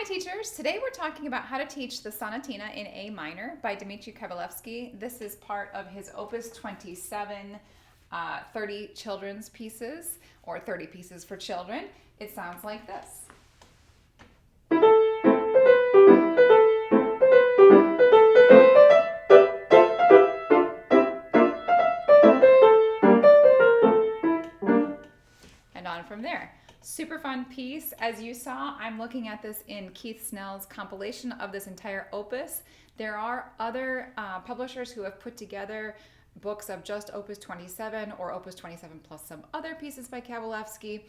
teachers, today we're talking about how to teach the Sonatina in A minor by Dmitri Kabalevsky. This is part of his Op.27 30 children's pieces, or 30 pieces for children. It sounds like this. And on from there. Super fun piece. As you saw, I'm looking at this in Keith Snell's compilation of this entire opus. There are other publishers who have put together books of just Op.27 or Op.27 plus some other pieces by Kabalevsky.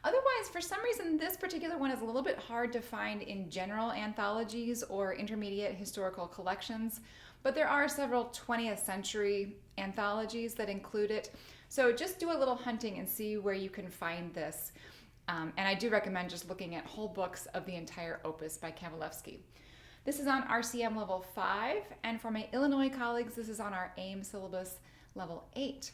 Otherwise, for some reason, this particular one is a little bit hard to find in general anthologies or intermediate historical collections, but there are several 20th century anthologies that include it. So just do a little hunting and see where you can find this. And I do recommend just looking at whole books of the entire opus by Kabalevsky. This is on RCM level 5, and for my Illinois colleagues, this is on our AIM syllabus level 8.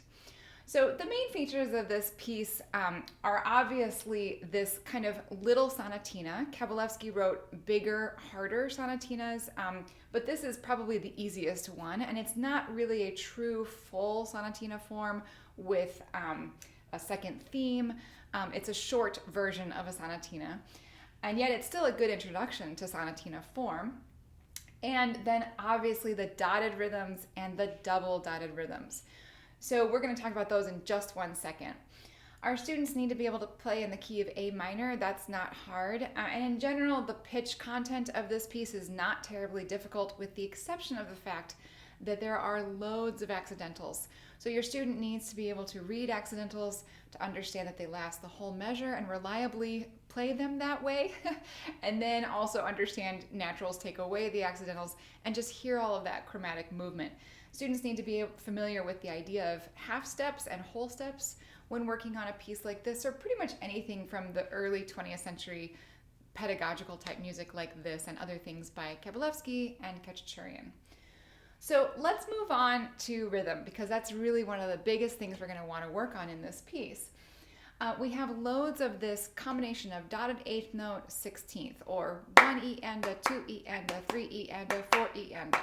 So the main features of this piece are obviously this kind of little sonatina. Kabalevsky wrote bigger, harder sonatinas, but this is probably the easiest one, and it's not really a true full sonatina form with a second theme. It's a short version of a sonatina, and yet it's still a good introduction to sonatina form. And then obviously the dotted rhythms and the double dotted rhythms. So we're going to talk about those in just 1 second. Our students need to be able to play in the key of A minor. That's not hard. And in general, the pitch content of this piece is not terribly difficult, with the exception of the fact that there are loads of accidentals. So your student needs to be able to read accidentals to understand that they last the whole measure and reliably play them that way. And then also understand naturals take away the accidentals and just hear all of that chromatic movement. Students need to be familiar with the idea of half steps and whole steps when working on a piece like this, or pretty much anything from the early 20th century pedagogical type music like this and other things by Kabalevsky and Khachaturian. So let's move on to rhythm, because that's really one of the biggest things we're going to want to work on in this piece. We have loads of this combination of dotted eighth note 16th, or 1 E and a 2 E and a 3 E and a 4 E and a.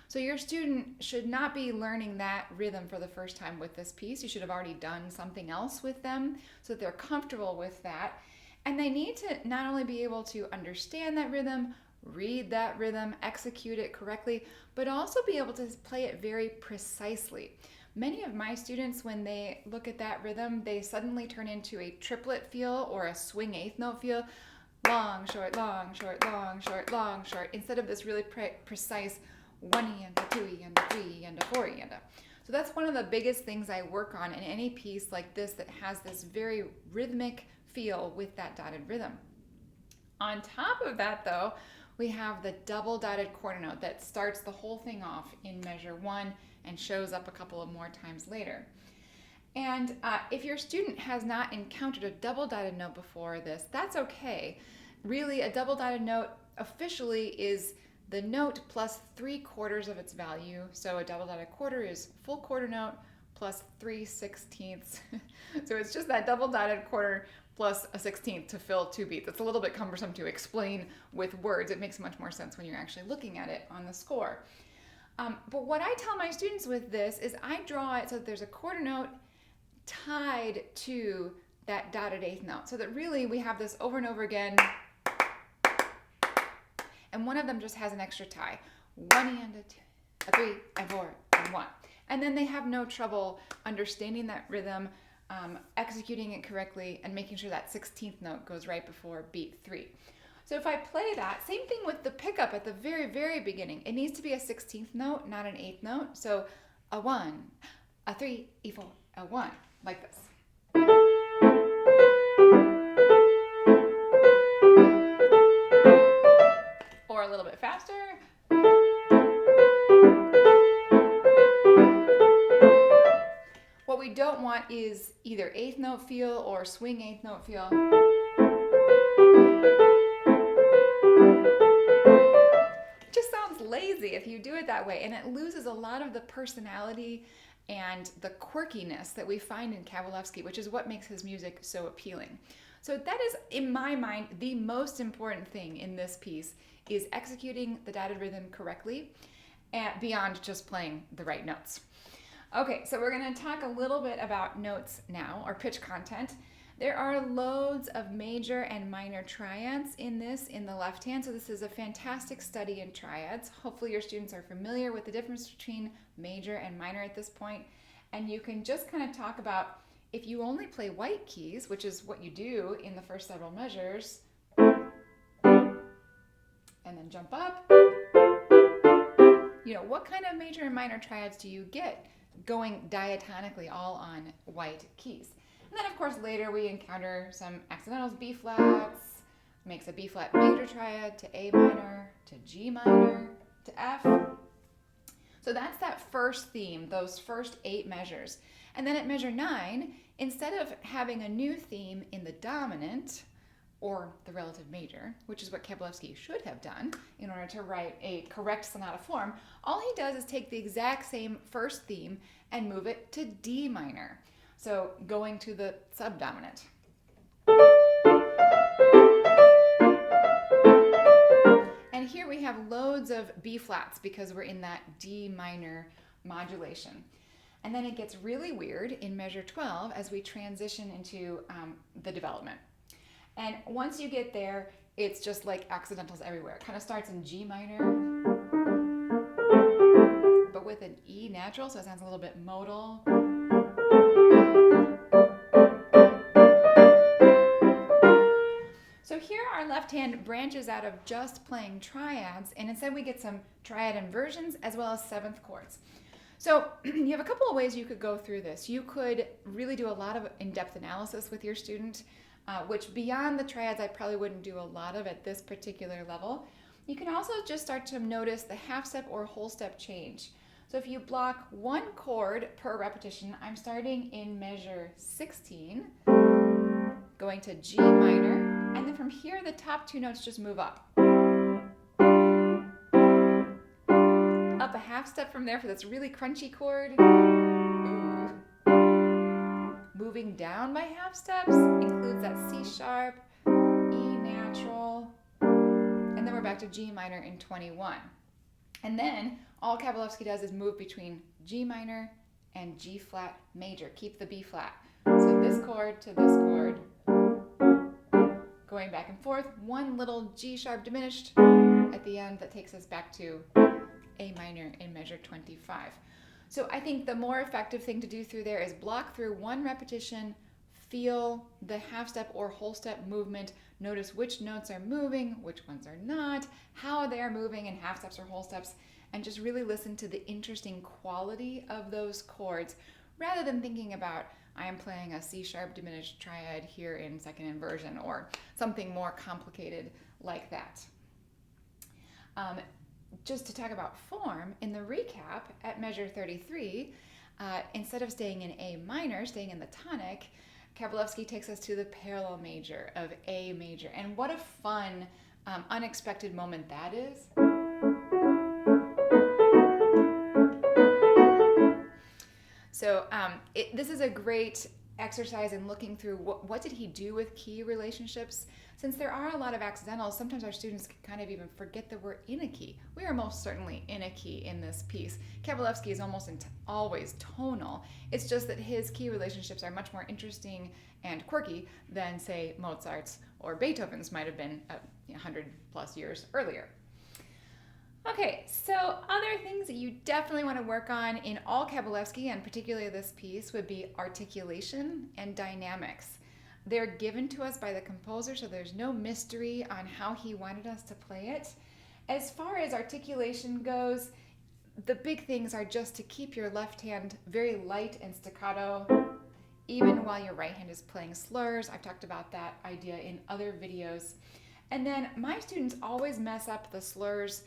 So your student should not be learning that rhythm for the first time with this piece. You should have already done something else with them so that they're comfortable with that. And they need to not only be able to understand that rhythm, read that rhythm, execute it correctly, but also be able to play it very precisely. Many of my students, when they look at that rhythm, they suddenly turn into a triplet feel or a swing eighth note feel. Long, short, long, short, long, short, long, short, instead of this really precise 1 E and a 2 E and a 3 E and a 4 E and a. So that's one of the biggest things I work on in any piece like this that has this very rhythmic feel with that dotted rhythm. On top of that, though, we have the double dotted quarter note that starts the whole thing off in measure 1 and shows up a couple of more times later. And if your student has not encountered a double dotted note before this, that's okay. Really, a double dotted note officially is the note plus 3/4 of its value. So a double dotted quarter is full quarter note plus 3/16. So it's just that double dotted quarter plus a 16th to fill 2 beats. It's a little bit cumbersome to explain with words. It makes much more sense when you're actually looking at it on the score. But what I tell my students with this is I draw it so that there's a quarter note tied to that dotted eighth note, so that really we have this over and over again, and one of them just has an extra tie. 1 E and a 2, a 3 and 4 and 1. And then they have no trouble understanding that rhythm, executing it correctly, and making sure that 16th note goes right before beat 3. So if I play that, same thing with the pickup at the very, very beginning. It needs to be a 16th note, not an 8th note. So a 1, a 3, E4, a 1, like this. Or a little bit faster. What we don't want is either eighth note feel or swing eighth note feel. It just sounds lazy if you do it that way, and it loses a lot of the personality and the quirkiness that we find in Kabalevsky, which is what makes his music so appealing. So that is, in my mind, the most important thing in this piece is executing the dotted rhythm correctly and beyond just playing the right notes. Okay, so we're going to talk a little bit about notes now, or pitch content. There are loads of major and minor triads in the left hand, so this is a fantastic study in triads. Hopefully your students are familiar with the difference between major and minor at this point, and you can just kind of talk about, if you only play white keys, which is what you do in the first several measures, and then jump up, what kind of major and minor triads do you get going diatonically all on white keys? And then, of course, later we encounter some accidentals. B flats makes a B flat major triad to A minor, to G minor, to F. So that's that first theme, those first 8 measures. And then at measure 9, instead of having a new theme in the dominant or the relative major, which is what Kabalevsky should have done in order to write a correct sonata form, all he does is take the exact same first theme and move it to D minor. So going to the subdominant. And here we have loads of B flats because we're in that D minor modulation. And then it gets really weird in measure 12 as we transition into the development. And once you get there, it's just like accidentals everywhere. It kind of starts in G minor, but with an E natural, so it sounds a little bit modal. So here our left hand branches out of just playing triads, and instead we get some triad inversions as well as seventh chords. So you have a couple of ways you could go through this. You could really do a lot of in-depth analysis with your student, which beyond the triads I probably wouldn't do a lot of at this particular level. You can also just start to notice the half step or whole step change. So if you block 1 chord per repetition, I'm starting in measure 16, going to G minor, and then from here the top 2 notes just move up. Up a half step from there for this really crunchy chord. Ooh. Moving down by half steps includes that C sharp, E natural, and then we're back to G minor in 21. And then all Kabalevsky does is move between G minor and G flat major. Keep the B flat. So this chord to this chord, going back and forth. 1 little G sharp diminished at the end that takes us back to A minor in measure 25. So I think the more effective thing to do through there is block through 1 repetition, feel the half step or whole step movement, notice which notes are moving, which ones are not, how they are moving in half steps or whole steps, and just really listen to the interesting quality of those chords rather than thinking about, I am playing a C sharp diminished triad here in second inversion or something more complicated like that. Just to talk about form, in the recap at measure 33, instead of staying in A minor, staying in the tonic, Kabalevsky takes us to the parallel major of A major. And what a fun, unexpected moment that is. So this is a great exercise in looking through what did he do with key relationships. Since there are a lot of accidentals, sometimes our students can kind of even forget that we're in a key. We are most certainly in a key in this piece. Kabalevsky is almost always tonal. It's just that his key relationships are much more interesting and quirky than, say, Mozart's or Beethoven's might have been 100 plus years earlier. Okay, so other things that you definitely want to work on in all Kabalevsky, and particularly this piece, would be articulation and dynamics. They're given to us by the composer, so there's no mystery on how he wanted us to play it. As far as articulation goes, the big things are just to keep your left hand very light and staccato, even while your right hand is playing slurs. I've talked about that idea in other videos. And then my students always mess up the slurs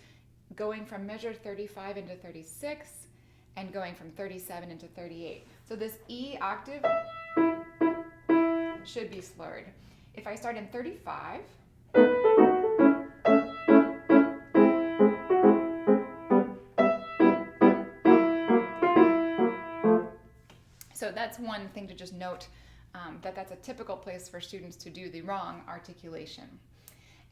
going from measure 35 into 36 and going from 37 into 38. So this E octave should be slurred. If I start in 35, so that's one thing to just note that's a typical place for students to do the wrong articulation.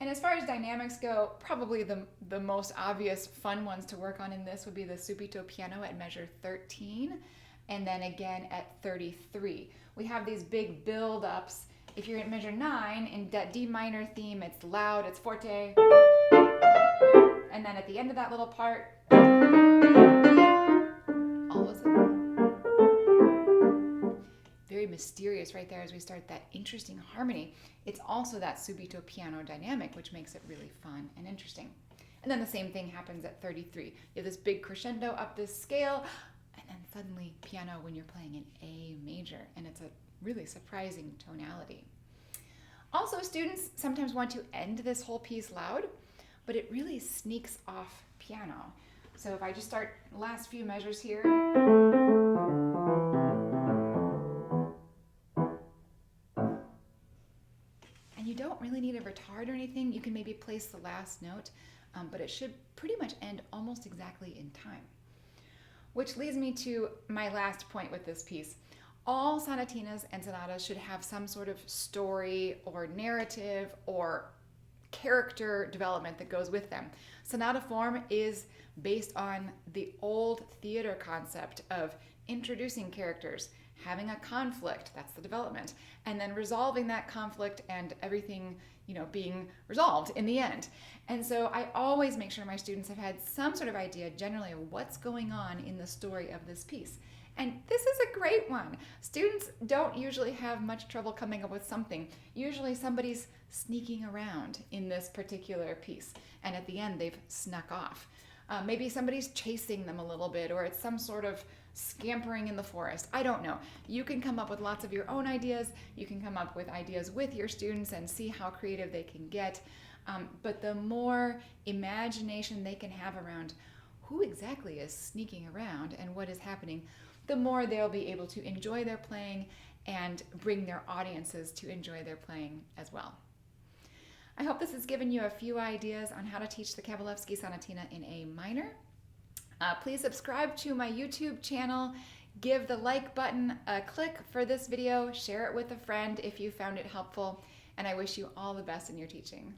And as far as dynamics go, probably the most obvious fun ones to work on in this would be the subito piano at measure 13, and then again at 33. We have these big build-ups. If you're at measure 9, in that D minor theme, it's loud, it's forte. And then at the end of that little part, all of a very mysterious right there as we start that interesting harmony. It's also that subito piano dynamic, which makes it really fun and interesting. And then the same thing happens at 33. You have this big crescendo up this scale, and then suddenly piano when you're playing in A major, and it's a really surprising tonality. Also, students sometimes want to end this whole piece loud, but it really sneaks off piano. So if I just start last few measures here, and you don't really need a retard or anything, you can maybe place the last note, but it should pretty much end almost exactly in time. Which leads me to my last point with this piece. All sonatinas and sonatas should have some sort of story or narrative or character development that goes with them. Sonata form is based on the old theater concept of introducing characters, having a conflict, that's the development, and then resolving that conflict and everything, being resolved in the end. And so I always make sure my students have had some sort of idea generally of what's going on in the story of this piece. And this is a great one. Students don't usually have much trouble coming up with something. Usually somebody's sneaking around in this particular piece, and at the end they've snuck off. Maybe somebody's chasing them a little bit, or it's some sort of scampering in the forest. I don't know. You can come up with lots of your own ideas. You can come up with ideas with your students and see how creative they can get. But the more imagination they can have around who exactly is sneaking around and what is happening, the more they'll be able to enjoy their playing and bring their audiences to enjoy their playing as well. I hope this has given you a few ideas on how to teach the Kabalevsky Sonatina in A minor. Please subscribe to my YouTube channel, give the like button a click for this video, share it with a friend if you found it helpful, and I wish you all the best in your teaching.